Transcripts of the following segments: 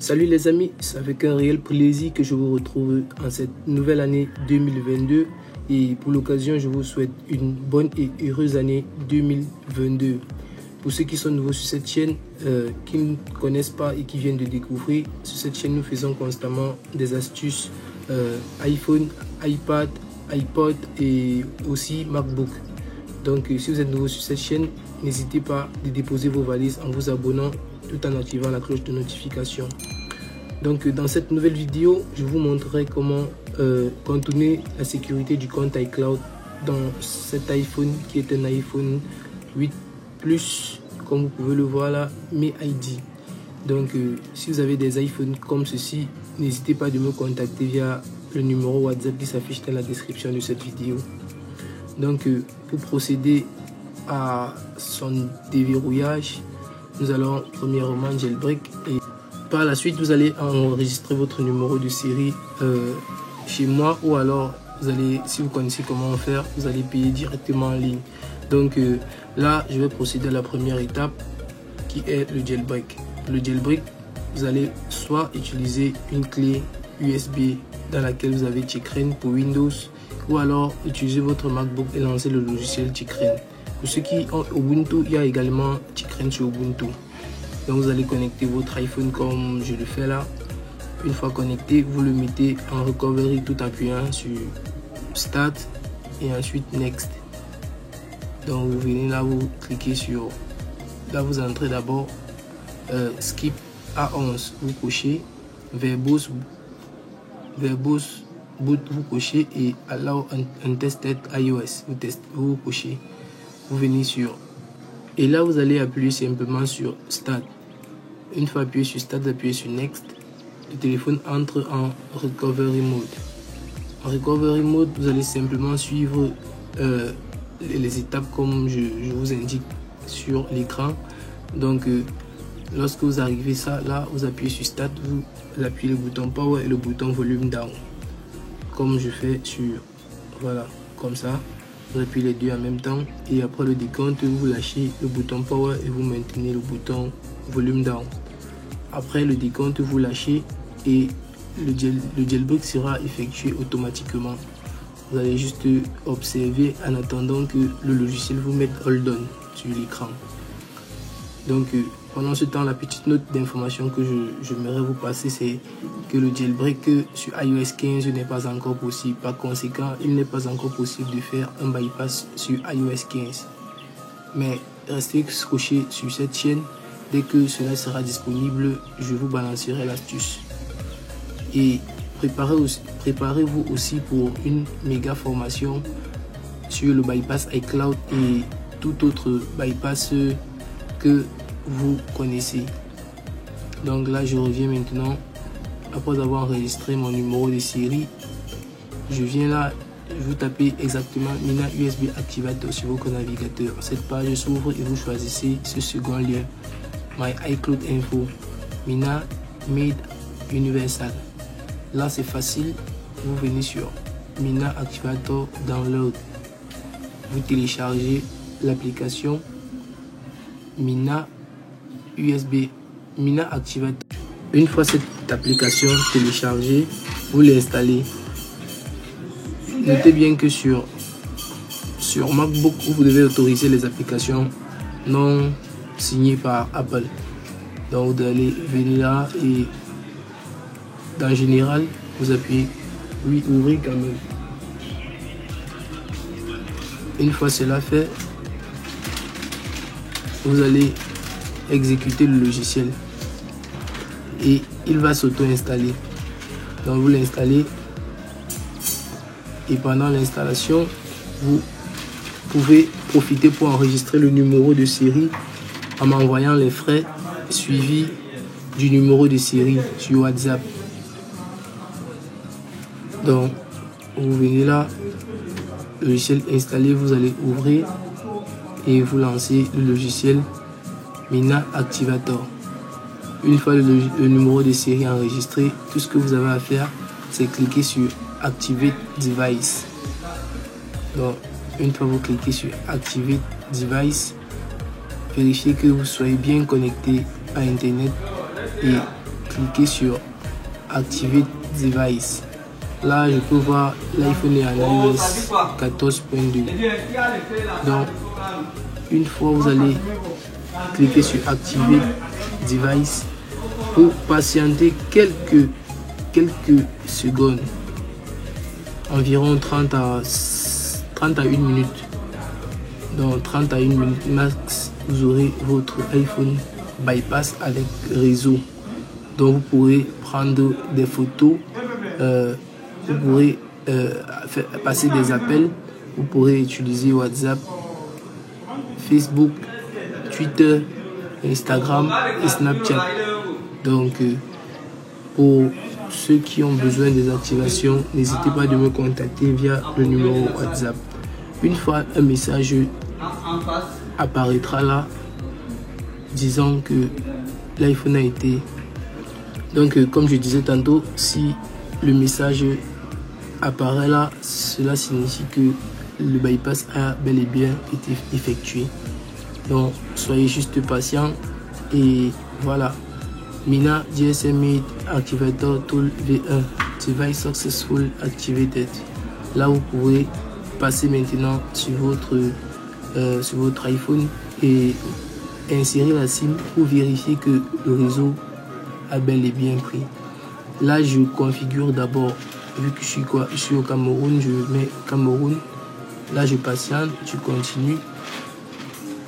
Salut les amis, c'est avec un réel plaisir que je vous retrouve en cette nouvelle année 2022 et pour l'occasion je vous souhaite une bonne et heureuse année 2022. Pour ceux qui sont nouveaux sur cette chaîne, qui ne connaissent pas et qui viennent de découvrir, sur cette chaîne nous faisons constamment des astuces iPhone, iPad, iPod et aussi MacBook. Donc si vous êtes nouveau sur cette chaîne, n'hésitez pas à déposer vos valises en vous abonnant tout en activant la cloche de notification. Donc dans cette nouvelle vidéo, je vous montrerai comment contourner la sécurité du compte iCloud dans cet iPhone qui est un iPhone 8 Plus, comme vous pouvez le voir là, mais ID. Donc si vous avez des iPhones comme ceci, n'hésitez pas de me contacter via le numéro WhatsApp qui s'affiche dans la description de cette vidéo. Donc pour procéder à son déverrouillage, nous allons premièrement jailbreak et par la suite vous allez enregistrer votre numéro de série chez moi, ou alors vous allez, si vous connaissez comment faire, vous allez payer directement en ligne. Donc là je vais procéder à la première étape qui est le jailbreak. Pour le jailbreak, vous allez soit utiliser une clé USB dans laquelle vous avez Checkra1 pour Windows, ou alors utiliser votre MacBook et lancer le logiciel Checkra1. Pour ceux qui ont Ubuntu, il y a également Checkra1 sur Ubuntu. Donc vous allez connecter votre iPhone comme je le fais là. Une fois connecté, vous le mettez en recovery tout appuyant sur Start et ensuite Next. Donc vous venez là, vous cliquez sur, là vous entrez d'abord Skip A11, vous cochez, Verbose Boot, vous cochez, et Allow Untested iOS, vous cochez. Vous venez sur, et là vous allez appuyer simplement sur Start. Une fois appuyé sur Start, vous appuyez sur Next. Le téléphone entre en Recovery Mode. En Recovery Mode, vous allez simplement suivre les étapes comme je vous indique sur l'écran. Donc lorsque vous arrivez ça, là vous appuyez sur Start, vous appuyez le bouton Power et le bouton Volume Down, comme je fais sur, voilà, comme ça. Vous appuyez les deux en même temps et après le décompte, vous lâchez le bouton Power et vous maintenez le bouton Volume Down. Après le décompte, vous lâchez et le jailbreak sera effectué automatiquement. Vous allez juste observer en attendant que le logiciel vous mette Hold On sur l'écran. Donc pendant ce temps, la petite note d'information que j'aimerais vous passer, c'est que le jailbreak sur iOS 15 n'est pas encore possible. Par conséquent, il n'est pas encore possible de faire un bypass sur iOS 15. Mais restez scotché sur cette chaîne. Dès que cela sera disponible, je vous balancerai l'astuce. Et préparez-vous aussi pour une méga formation sur le bypass iCloud et tout autre bypass que vous connaissez. Donc là je reviens maintenant. Après avoir enregistré mon numéro de série, je viens là, vous tapez exactement Mina USB Activator sur votre navigateur. Cette page s'ouvre et vous choisissez ce second lien, My iCloud Info, Mina Made Universal. Là c'est facile, vous venez sur Mina Activator Download, vous téléchargez l'application Mina USB, Mina Activator. Une fois cette application téléchargée, vous l'installez. Notez bien que sur MacBook, vous devez autoriser les applications non signées par Apple. Donc vous allez venir là et dans Général, vous appuyez oui, ouvrir quand même. Une fois cela fait, vous allez exécuter le logiciel et il va s'auto-installer. Donc vous l'installez et pendant l'installation, vous pouvez profiter pour enregistrer le numéro de série en m'envoyant les frais suivis du numéro de série sur WhatsApp. Donc vous venez là, le logiciel installé, vous allez ouvrir et vous lancez le logiciel Mina Activator. Une fois le numéro de série enregistré, tout ce que vous avez à faire, c'est cliquer sur Activate Device. Donc une fois vous cliquez sur Activate Device, vérifiez que vous soyez bien connecté à Internet et cliquer sur Activate Device. Là, je peux voir l'iPhone est en iOS 14.2. Donc, une fois vous allez cliquer sur Activate Device, pour patienter quelques secondes, environ 30 à 1 minute. Dans 30 à 1 minute max, vous aurez votre iPhone bypass avec réseau. Donc vous pourrez prendre des photos, vous pourrez passer des appels, vous pourrez utiliser WhatsApp, Facebook, Twitter, Instagram et Snapchat. Donc pour ceux qui ont besoin des activations, n'hésitez pas de me contacter via le numéro WhatsApp. Une fois un message apparaîtra là disant que l'iPhone a été... Donc comme je disais tantôt, si le message apparaît là, cela signifie que le bypass a bel et bien été effectué. Donc soyez juste patient et voilà. Mina GSM 8 Activator Tool V1 Device Successful Activated. Là vous pourrez passer maintenant sur votre iPhone et insérer la SIM pour vérifier que le réseau a bel et bien pris. Là je configure d'abord, vu que je suis au Cameroun, je mets Cameroun. Là je patiente, je continue.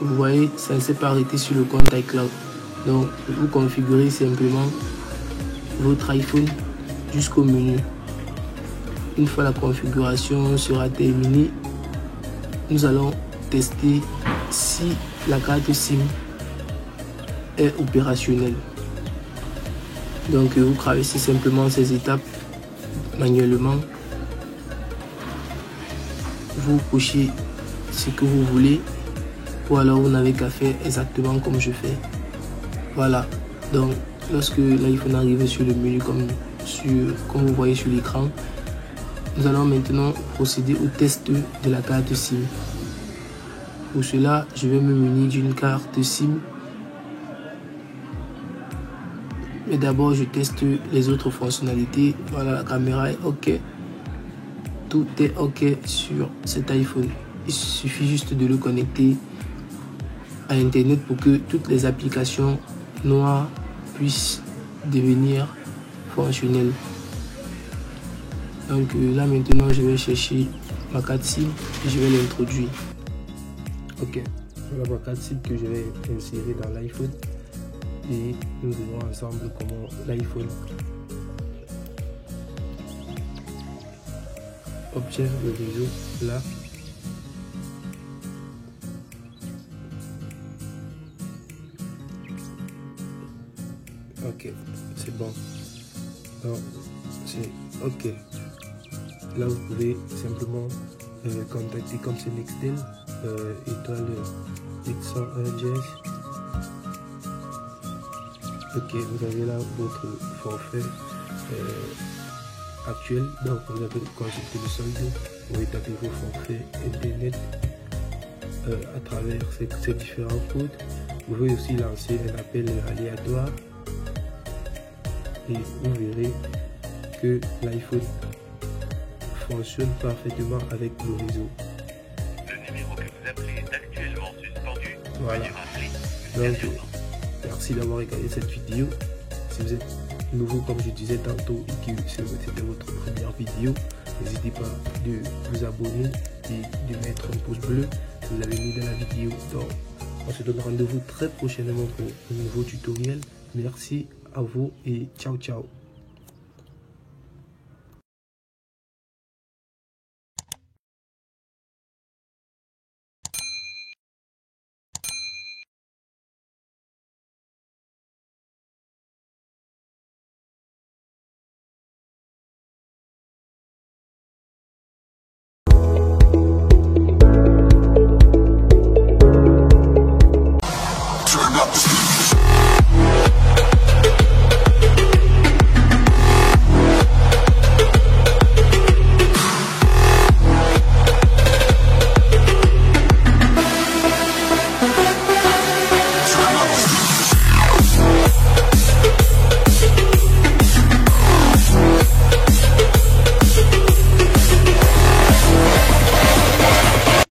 Vous voyez, ça ne s'est pas arrêté sur le compte iCloud. Donc vous configurez simplement votre iPhone jusqu'au menu. Une fois la configuration sera terminée, nous allons tester si la carte SIM est opérationnelle. Donc vous traversez simplement ces étapes manuellement. Vous cochez ce que vous voulez, ou alors vous n'avez qu'à faire exactement comme je fais. Voilà. Donc lorsque l'iPhone arrive sur le menu comme vous voyez sur l'écran, nous allons maintenant procéder au test de la carte SIM. Pour cela, je vais me munir d'une carte SIM. Mais d'abord, je teste les autres fonctionnalités. Voilà, la caméra est OK. Tout est OK sur cet iPhone. Il suffit juste de le connecter à Internet pour que toutes les applications noires puissent devenir fonctionnelles. Donc là maintenant, je vais chercher ma carte SIM et je vais l'introduire. OK, voilà ma carte SIM que je vais insérer dans l'iPhone. Et nous verrons ensemble comment l'iPhone obtient le réseau là. OK, c'est bon. Donc c'est OK. Là vous pouvez simplement contacter comme c'est Nextel, étoile 801 GS. OK, vous avez là votre forfait actuel. Donc vous avez consulté le solde, vous établir vos forfaits internet à travers ces différents codes. Vous pouvez aussi lancer un appel aléatoire et vous verrez que l'iPhone fonctionne parfaitement avec le réseau. Le numéro que vous appelez est actuellement suspendu. Voilà. Donc, merci d'avoir regardé cette vidéo. Si vous êtes nouveau, comme je disais tantôt, et que c'était votre première vidéo, n'hésitez pas de vous abonner et de mettre un pouce bleu si vous l'avez mis dans la vidéo. Donc, on se donne rendez-vous très prochainement pour un nouveau tutoriel. Merci à vous et ciao ciao.